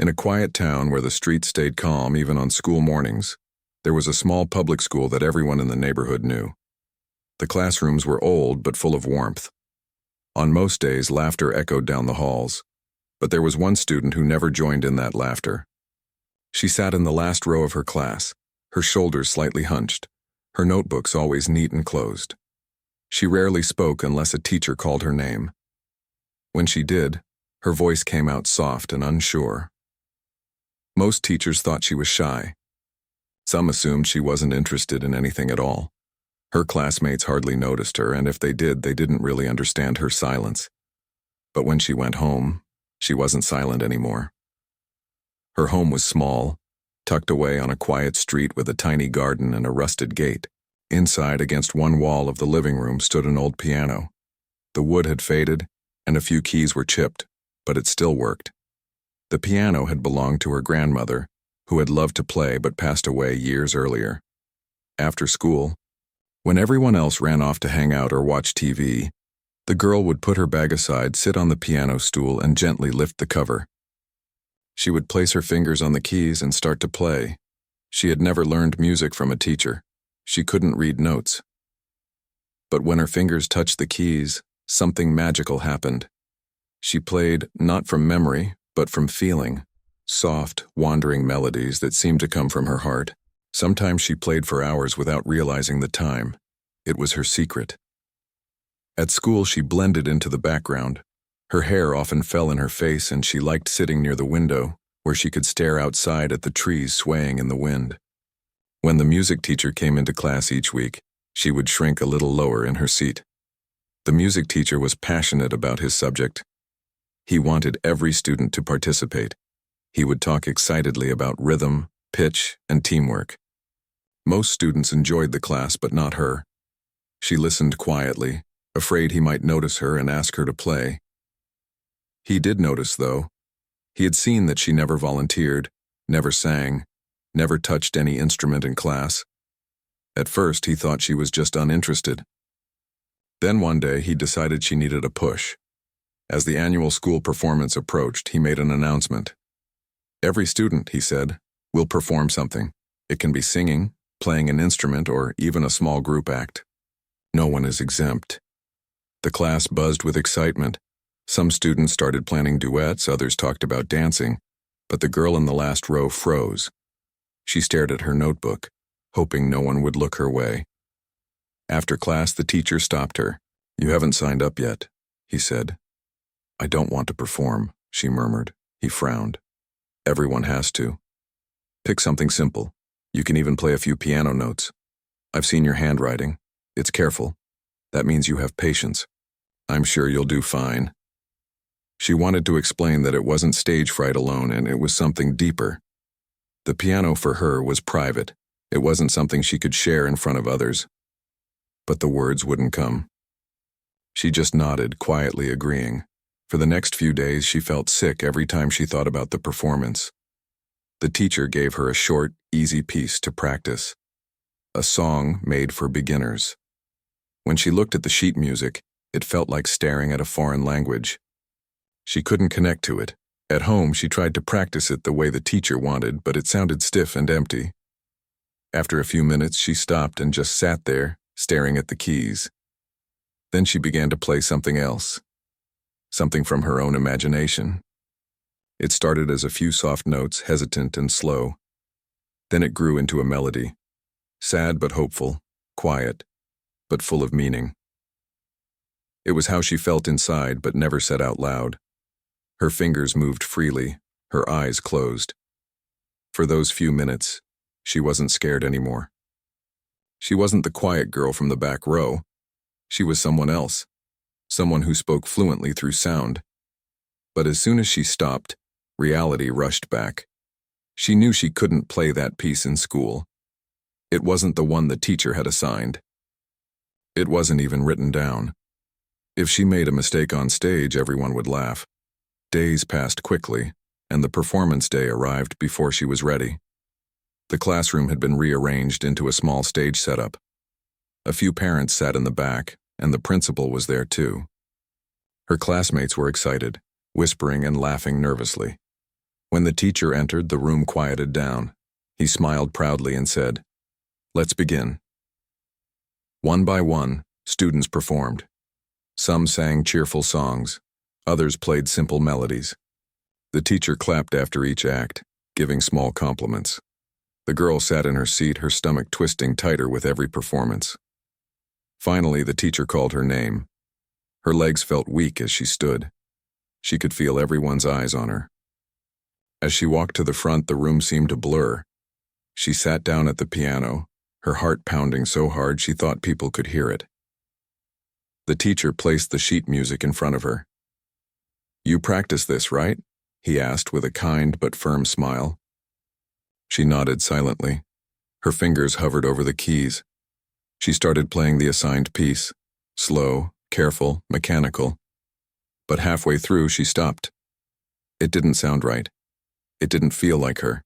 In a quiet town where the streets stayed calm even on school mornings, there was a small public school that everyone in the neighborhood knew. The classrooms were old but full of warmth. On most days, laughter echoed down the halls, but there was one student who never joined in that laughter. She sat in the last row of her class, her shoulders slightly hunched, her notebooks always neat and closed. She rarely spoke unless a teacher called her name. When she did, her voice came out soft and unsure. Most teachers thought she was shy. Some assumed she wasn't interested in anything at all. Her classmates hardly noticed her, and if they did, they didn't really understand her silence. But when she went home, she wasn't silent anymore. Her home was small, tucked away on a quiet street with a tiny garden and a rusted gate. Inside, against one wall of the living room, stood an old piano. The wood had faded, and a few keys were chipped, but it still worked. The piano had belonged to her grandmother, who had loved to play but passed away years earlier. After school, when everyone else ran off to hang out or watch TV, the girl would put her bag aside, sit on the piano stool, and gently lift the cover. She would place her fingers on the keys and start to play. She had never learned music from a teacher. She couldn't read notes. But when her fingers touched the keys, something magical happened. She played not from memory, but from feeling, soft, wandering melodies that seemed to come from her heart. Sometimes she played for hours without realizing the time. It was her secret. At school, she blended into the background. Her hair often fell in her face, and she liked sitting near the window, where she could stare outside at the trees swaying in the wind. When the music teacher came into class each week, she would shrink a little lower in her seat. The music teacher was passionate about his subject. He wanted every student to participate. He would talk excitedly about rhythm, pitch, and teamwork. Most students enjoyed the class, but not her. She listened quietly, afraid he might notice her and ask her to play. He did notice, though. He had seen that she never volunteered, never sang, never touched any instrument in class. At first, he thought she was just uninterested. Then one day, he decided she needed a push. As the annual school performance approached, he made an announcement. Every student, he said, will perform something. It can be singing, playing an instrument, or even a small group act. No one is exempt. The class buzzed with excitement. Some students started planning duets, others talked about dancing, but the girl in the last row froze. She stared at her notebook, hoping no one would look her way. After class, the teacher stopped her. "You haven't signed up yet," he said. "I don't want to perform," she murmured. He frowned. "Everyone has to. Pick something simple. You can even play a few piano notes. I've seen your handwriting. It's careful. That means you have patience. I'm sure you'll do fine." She wanted to explain that it wasn't stage fright alone, and it was something deeper. The piano for her was private. It wasn't something she could share in front of others. But the words wouldn't come. She just nodded, quietly agreeing. For the next few days, she felt sick every time she thought about the performance. The teacher gave her a short, easy piece to practice. A song made for beginners. When she looked at the sheet music, it felt like staring at a foreign language. She couldn't connect to it. At home, she tried to practice it the way the teacher wanted, but it sounded stiff and empty. After a few minutes, she stopped and just sat there, staring at the keys. Then she began to play something else. Something from her own imagination. It started as a few soft notes, hesitant and slow. Then it grew into a melody. Sad but hopeful, quiet, but full of meaning. It was how she felt inside, but never said out loud. Her fingers moved freely, her eyes closed. For those few minutes, she wasn't scared anymore. She wasn't the quiet girl from the back row. She was someone else, someone who spoke fluently through sound. But as soon as she stopped, reality rushed back. She knew she couldn't play that piece in school. It wasn't the one the teacher had assigned. It wasn't even written down. If she made a mistake on stage, everyone would laugh. Days passed quickly, and the performance day arrived before she was ready. The classroom had been rearranged into a small stage setup. A few parents sat in the back, and the principal was there too. Her classmates were excited, whispering and laughing nervously. When the teacher entered, the room quieted down. He smiled proudly and said, "Let's begin." One by one, students performed. Some sang cheerful songs, others played simple melodies. The teacher clapped after each act, giving small compliments. The girl sat in her seat, her stomach twisting tighter with every performance. Finally, the teacher called her name. Her legs felt weak as she stood. She could feel everyone's eyes on her. As she walked to the front, the room seemed to blur. She sat down at the piano, her heart pounding so hard she thought people could hear it. The teacher placed the sheet music in front of her. "You practice this, right?" he asked with a kind but firm smile. She nodded silently. Her fingers hovered over the keys. She started playing the assigned piece, slow, careful, mechanical. But halfway through, she stopped. It didn't sound right. It didn't feel like her.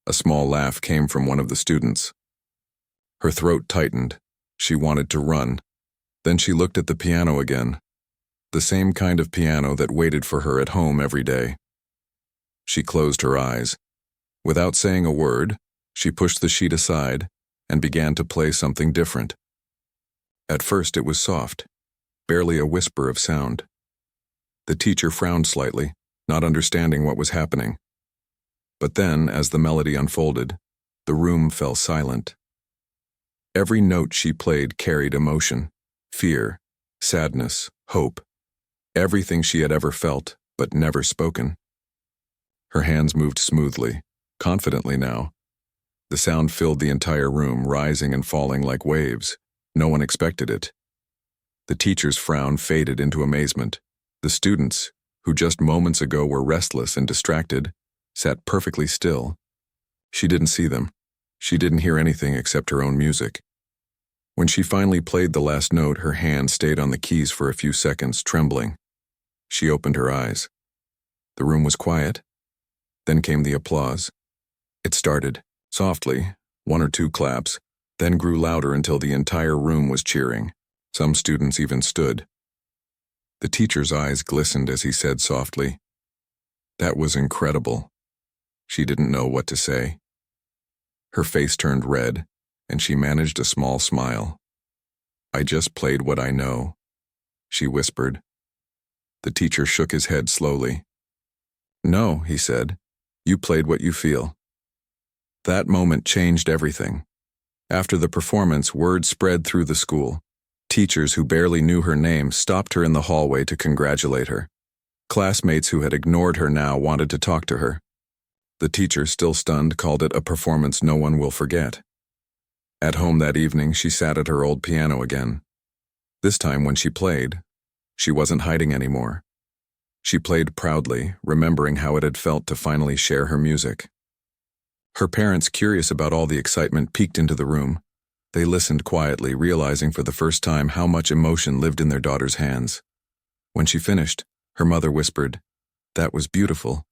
A small laugh came from one of the students. Her throat tightened. She wanted to run. Then she looked at the piano again, the same kind of piano that waited for her at home every day. She closed her eyes. Without saying a word, she pushed the sheet aside and began to play something different. At first it was soft, barely a whisper of sound. The teacher frowned slightly, not understanding what was happening. But then, as the melody unfolded, the room fell silent. Every note she played carried emotion, fear, sadness, hope, everything she had ever felt but never spoken. Her hands moved smoothly, confidently now. The sound filled the entire room, rising and falling like waves. No one expected it. The teacher's frown faded into amazement. The students, who just moments ago were restless and distracted, sat perfectly still. She didn't see them. She didn't hear anything except her own music. When she finally played the last note, her hand stayed on the keys for a few seconds, trembling. She opened her eyes. The room was quiet. Then came the applause. It started, softly, one or two claps, then grew louder until the entire room was cheering. Some students even stood. The teacher's eyes glistened as he said softly, "That was incredible." She didn't know what to say. Her face turned red, and she managed a small smile. "I just played what I know," she whispered. The teacher shook his head slowly. "No," he said, "you played what you feel." That moment changed everything. After the performance, word spread through the school. Teachers who barely knew her name stopped her in the hallway to congratulate her. Classmates who had ignored her now wanted to talk to her. The teacher, still stunned, called it a performance no one will forget. At home that evening, she sat at her old piano again. This time when she played, she wasn't hiding anymore. She played proudly, remembering how it had felt to finally share her music. Her parents, curious about all the excitement, peeked into the room. They listened quietly, realizing for the first time how much emotion lived in their daughter's hands. When she finished, her mother whispered, "That was beautiful."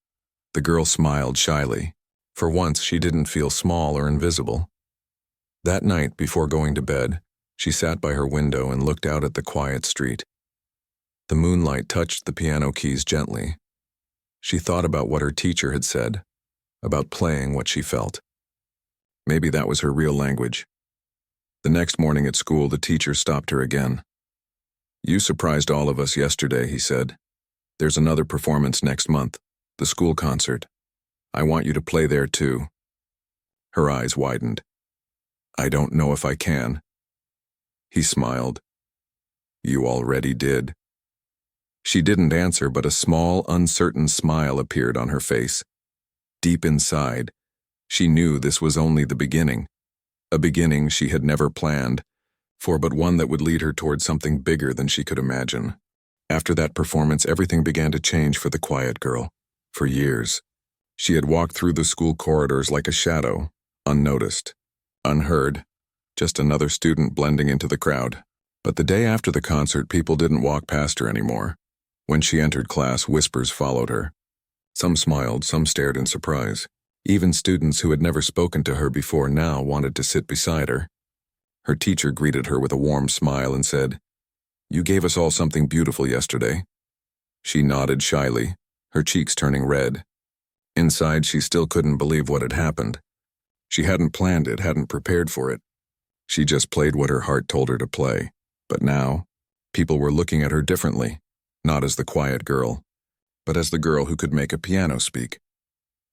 The girl smiled shyly. For once, she didn't feel small or invisible. That night, before going to bed, she sat by her window and looked out at the quiet street. The moonlight touched the piano keys gently. She thought about what her teacher had said, about playing what she felt. Maybe that was her real language. The next morning at school, the teacher stopped her again. "You surprised all of us yesterday," he said. "There's another performance next month, the school concert. I want you to play there too." Her eyes widened. "I don't know if I can." He smiled. "You already did." She didn't answer, but a small, uncertain smile appeared on her face. Deep inside, she knew this was only the beginning, a beginning she had never planned, but one that would lead her toward something bigger than she could imagine. After that performance, everything began to change for the quiet girl. For years, she had walked through the school corridors like a shadow, unnoticed, unheard, just another student blending into the crowd. But the day after the concert, people didn't walk past her anymore. When she entered class, whispers followed her. Some smiled, some stared in surprise. Even students who had never spoken to her before now wanted to sit beside her. Her teacher greeted her with a warm smile and said, "You gave us all something beautiful yesterday." She nodded shyly, her cheeks turning red. Inside, she still couldn't believe what had happened. She hadn't planned it, hadn't prepared for it. She just played what her heart told her to play. But now, people were looking at her differently, not as the quiet girl, but as the girl who could make a piano speak.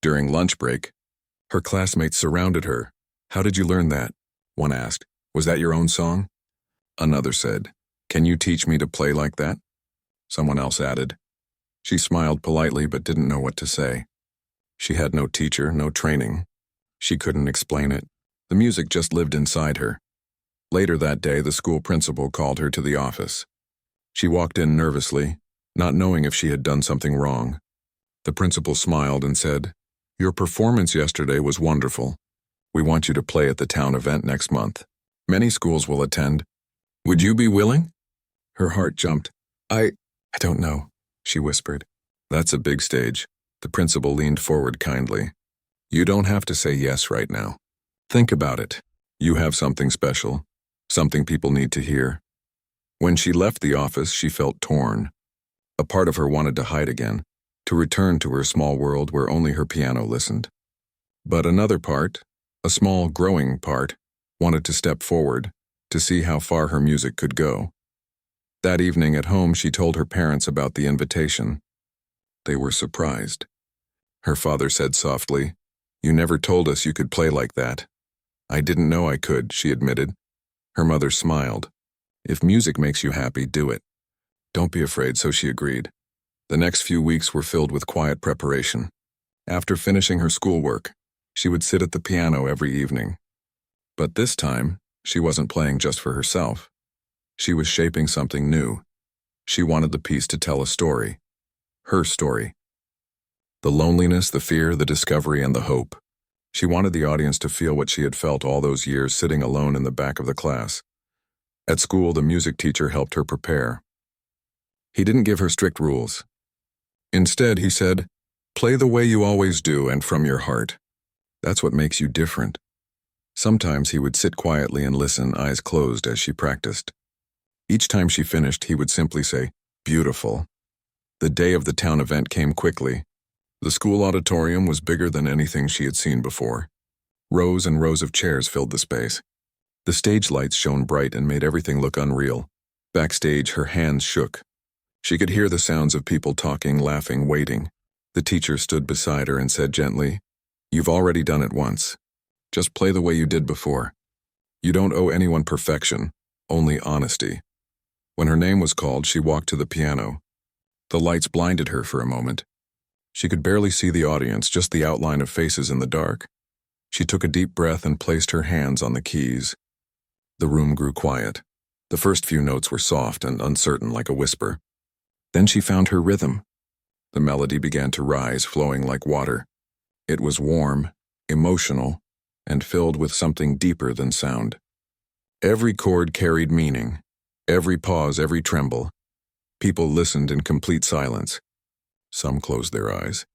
During lunch break, her classmates surrounded her. "How did you learn that?" one asked. "Was that your own song?" Another said, "Can you teach me to play like that?" Someone else added. She smiled politely but didn't know what to say. She had no teacher, no training. She couldn't explain it. The music just lived inside her. Later that day, the school principal called her to the office. She walked in nervously, not knowing if she had done something wrong. The principal smiled and said, "Your performance yesterday was wonderful. We want you to play at the town event next month. Many schools will attend. Would you be willing?" Her heart jumped. I don't know," she whispered. "That's a big stage." The principal leaned forward kindly. "You don't have to say yes right now. Think about it. You have something special, something people need to hear." When she left the office, she felt torn. A part of her wanted to hide again, to return to her small world where only her piano listened. But another part, a small, growing part, wanted to step forward, to see how far her music could go. That evening at home, she told her parents about the invitation. They were surprised. Her father said softly, "You never told us you could play like that." "I didn't know I could," she admitted. Her mother smiled. "If music makes you happy, do it." "Don't be afraid," so she agreed. The next few weeks were filled with quiet preparation. After finishing her schoolwork, she would sit at the piano every evening. But this time, she wasn't playing just for herself. She was shaping something new. She wanted the piece to tell a story. Her story. The loneliness, the fear, the discovery, and the hope. She wanted the audience to feel what she had felt all those years sitting alone in the back of the class. At school, the music teacher helped her prepare. He didn't give her strict rules. Instead, he said, "Play the way you always do and from your heart. That's what makes you different." Sometimes he would sit quietly and listen, eyes closed, as she practiced. Each time she finished, he would simply say, "Beautiful." The day of the town event came quickly. The school auditorium was bigger than anything she had seen before. Rows and rows of chairs filled the space. The stage lights shone bright and made everything look unreal. Backstage, her hands shook. She could hear the sounds of people talking, laughing, waiting. The teacher stood beside her and said gently, "You've already done it once. Just play the way you did before. You don't owe anyone perfection, only honesty." When her name was called, she walked to the piano. The lights blinded her for a moment. She could barely see the audience, just the outline of faces in the dark. She took a deep breath and placed her hands on the keys. The room grew quiet. The first few notes were soft and uncertain, like a whisper. Then she found her rhythm. The melody began to rise, flowing like water. It was warm, emotional, and filled with something deeper than sound. Every chord carried meaning. Every pause, every tremble. People listened in complete silence. Some closed their eyes.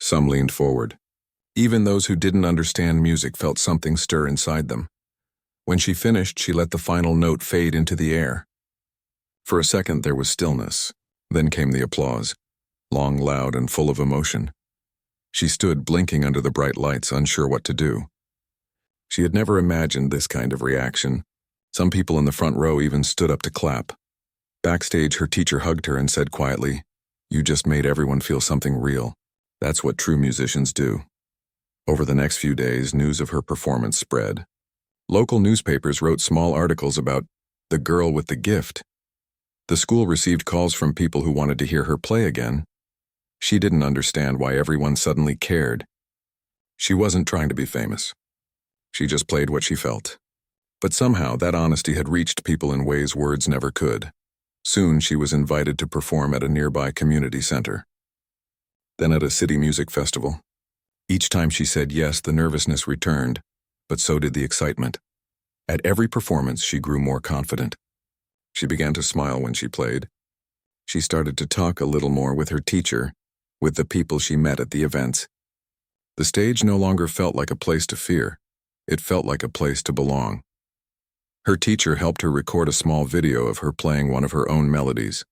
Some leaned forward. Even those who didn't understand music felt something stir inside them. When she finished, she let the final note fade into the air. For a second, there was stillness. Then came the applause, long, loud, and full of emotion. She stood blinking under the bright lights, unsure what to do. She had never imagined this kind of reaction. Some people in the front row even stood up to clap. Backstage, her teacher hugged her and said quietly, "You just made everyone feel something real. That's what true musicians do." Over the next few days, news of her performance spread. Local newspapers wrote small articles about the girl with the gift. The school received calls from people who wanted to hear her play again. She didn't understand why everyone suddenly cared. She wasn't trying to be famous. She just played what she felt. But somehow that honesty had reached people in ways words never could. Soon she was invited to perform at a nearby community center. Then at a city music festival. Each time she said yes, the nervousness returned, but so did the excitement. At every performance, she grew more confident. She began to smile when she played. She started to talk a little more with her teacher, with the people she met at the events. The stage no longer felt like a place to fear. It felt like a place to belong. Her teacher helped her record a small video of her playing one of her own melodies.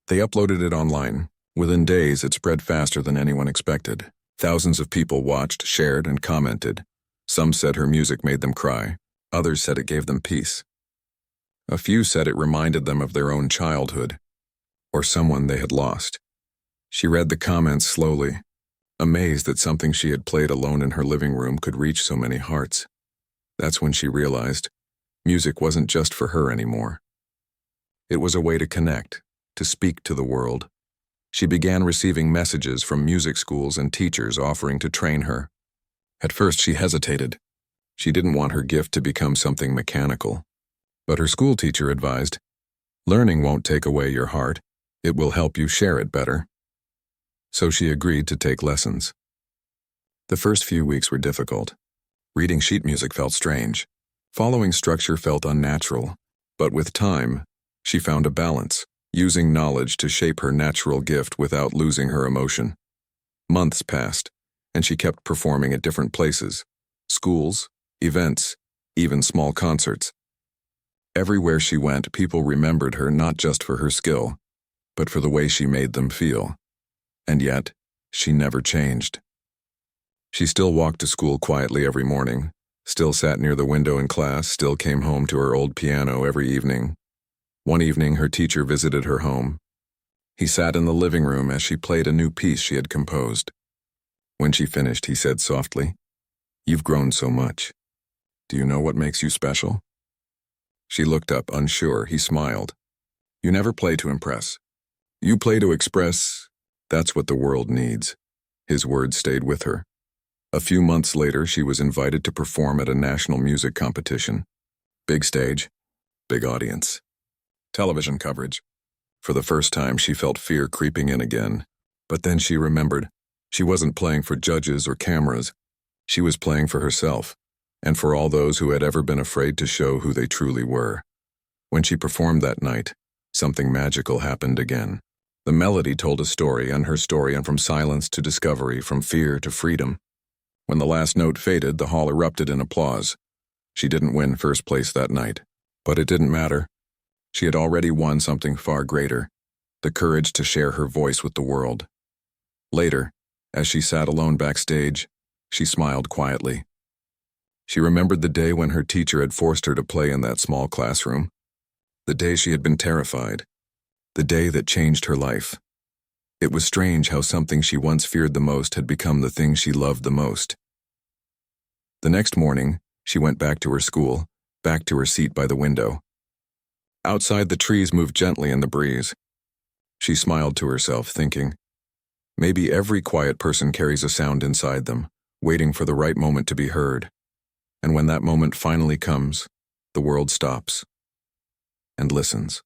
They uploaded it online. Within days, it spread faster than anyone expected. Thousands of people watched, shared, and commented. Some said her music made them cry. Others said it gave them peace. A few said it reminded them of their own childhood, or someone they had lost. She read the comments slowly, amazed that something she had played alone in her living room could reach so many hearts. That's when she realized music wasn't just for her anymore. It was a way to connect, to speak to the world. She began receiving messages from music schools and teachers offering to train her. At first she hesitated. She didn't want her gift to become something mechanical. But her school teacher advised, "Learning won't take away your heart. It will help you share it better." So she agreed to take lessons. The first few weeks were difficult. Reading sheet music felt strange. Following structure felt unnatural. But with time, she found a balance, using knowledge to shape her natural gift without losing her emotion. Months passed, and she kept performing at different places, schools, events, even small concerts. Everywhere she went, people remembered her not just for her skill, but for the way she made them feel. And yet, she never changed. She still walked to school quietly every morning, still sat near the window in class, still came home to her old piano every evening. One evening, her teacher visited her home. He sat in the living room as she played a new piece she had composed. When she finished, he said softly, "You've grown so much. Do you know what makes you special?" She looked up, unsure. He smiled. "You never play to impress. You play to express. That's what the world needs." His words stayed with her. A few months later, she was invited to perform at a national music competition. Big stage, big audience. Television coverage. For the first time, she felt fear creeping in again. But then she remembered. She wasn't playing for judges or cameras. She was playing for herself, and for all those who had ever been afraid to show who they truly were. When she performed that night, something magical happened again. The melody told a story, and her story, and from silence to discovery, from fear to freedom. When the last note faded, the hall erupted in applause. She didn't win first place that night, but it didn't matter. She had already won something far greater, the courage to share her voice with the world. Later, as she sat alone backstage, she smiled quietly. She remembered the day when her teacher had forced her to play in that small classroom. The day she had been terrified. The day that changed her life. It was strange how something she once feared the most had become the thing she loved the most. The next morning, she went back to her school, back to her seat by the window. Outside, the trees moved gently in the breeze. She smiled to herself, thinking, maybe every quiet person carries a sound inside them, waiting for the right moment to be heard. And when that moment finally comes, the world stops and listens.